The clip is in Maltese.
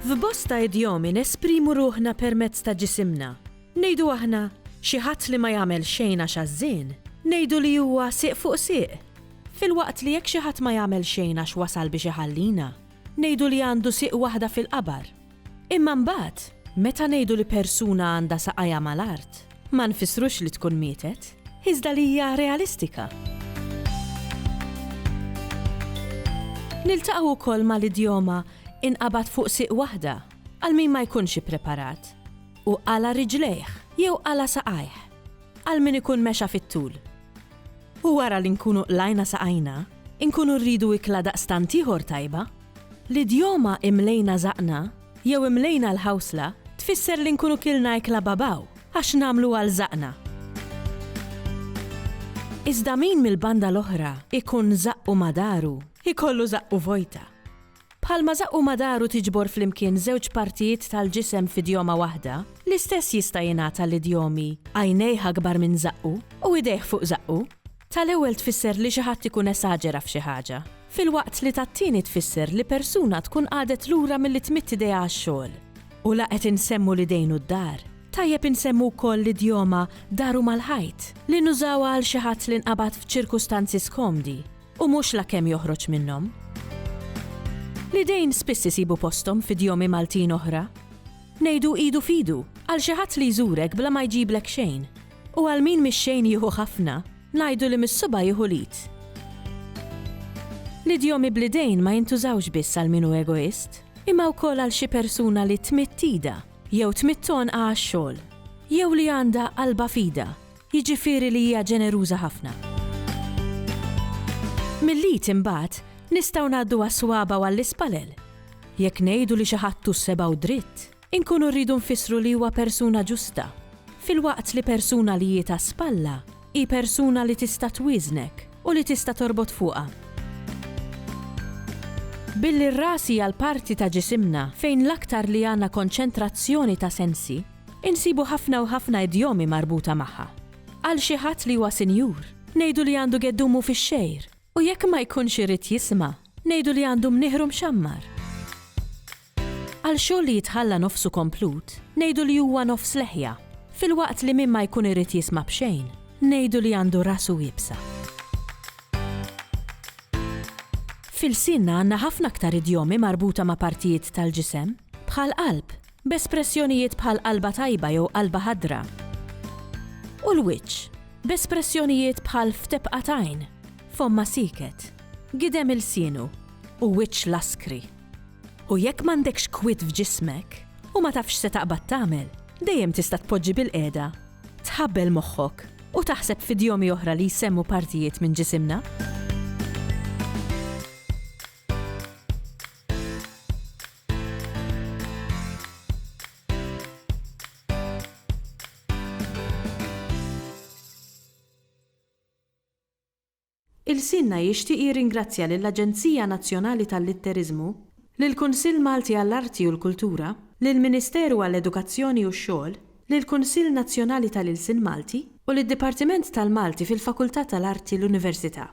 F'bosta idjomi nesprimu ruħna permezz ta' ġisimna. Ngħidu aħna xi ħadd li ma jagħmel xejn għax għażżien, ngħidu li huwa sieq fuq sieq. Filwaqt li jekk xi ħadd ma jagħmel xejn għax wasal biex iħallina, ngħidu li għandu sieq waħda fil-qabar. Imma mbagħad, meta ngħidu li persuna għandha saqajja mal-art, ma nfissrux li tkun mietet, iżda li hija realistika. Niltaqgħu wkoll mal-idjoma inqabad fuq sieq waħda għal min ma jkunx ippreparat u għala riġlejh jew għala saqajh għal min ikun mexa fit-tul. U wara li nkunu qlajna saqajna, inkunu rridu ikla daqstant ieħor tajba. L-idjoma imlejna zaqna jew imlejna l-ħawsla tfisser li nkunu kilna ikla babaw għax nagħmlu għal zaqna. Iżda min mill-banda l-oħra ikun zaqqu madaru, ikollu zaqqu vojta. Bħalma zaqqu madaru tiġbor flimkien żewġ partijiet tal-ġisem f'idjoma waħda, l-istess jista' jingħata l-idjomi għajnejh akbar minn zaqqu u idejh fuq zaqqu. Tal-ewwel tfisser li xi ħadd ikun esaġera f'xi ħaġa, filwaqt li tat-tieni tfisser li persuna tkun qadet lura milli tmitt idejha għax-xogħol. U laqgħet insemmu l-idejn u d-dar. Tajjeb insemmu wkoll l-idjoma daru mal-ħajt li nużawha għal xi ħadd li nqabad f'ċirkustanzi skomdi u mhux lakemm joħroġ minnhom. L-idejn spiss isibu postom f'idjomi Maltin oħra. Ngħidu idu fidu għal xi ħadd li jżurek bla ma jġiblek xejn. U għal min mix-xejn jieħu ħafna, ngħidu li mis-suba jieħu lit. L-idjomi bl-idejn ma jintużawx biss għal min hu egoist, imma wkoll għal xi persuna li tmittida jew tmitton għax-xogħol, jew li għandha qalba fida, jiġifieri li hija ġeneruża ħafna. Mill-lit imbagħad nistgħu ngħaddu għas-swaba u għall-ispalel. Jekk ngħidu li xi ħadd tusseba' u dritt, inkunu rridu nfissru li huwa persuna ġusta. Filwaqt li persuna li jieta spalla hi persuna li tista' twiżnek u li tista' torbot fuqha. Billi r-ras hija l-parti ta' ġisimna fejn l-aktar li għandna konċentrazzjoni ta' sensi, insibu ħafna u ħafna idjomi marbuta magħha. Għal xi ħadd li huwa sinjur, ngħidu li għandu geddumu fix-xejr. U jekk ma jkunx irid jisma', ngħidu li għandu mnieħru mxammar. Għal xogħol li jitħalla nofsu komplut, ngħidu li huwa nofs leħja. Filwaqt li min ma jkun irid jisma' b'xejn, ngħidu li għandu rasu jibsa. Fil-sinna għandna ħafna aktar idjomi marbuta ma' partijiet tal-ġisem, bħal qalb, b'espressjonijiet bħal qalba tajba jew qalba ħadra. U l-wiċċ, b'espressjonijiet bħal ftebqatajn, fomma siket, gidem il-sienu u wiċċ laskri. U jekk m'għandekx kwit f'ġismek u ma tafx se taqbad tagħmel, dejjem tista' tpoġġi bil-qiegħda, tħabbel moħħok u taħseb f'idjomi oħra li jsemmu partijiet minn ġisimna. Il-Sinna jixtieq jirringrazzja lill-Aġenzija Nazzjonali tal-Litteriżmu, lill-Kunsill Malti għall-Arti u l-Kultura, lill-Ministeru għall-Edukazzjoni u x-Xogħol, lill-Kunsill Nazzjonali tal-Ilsien Malti u lid-Dipartiment tal-Malti fil-Fakultà tal-Arti l-Università.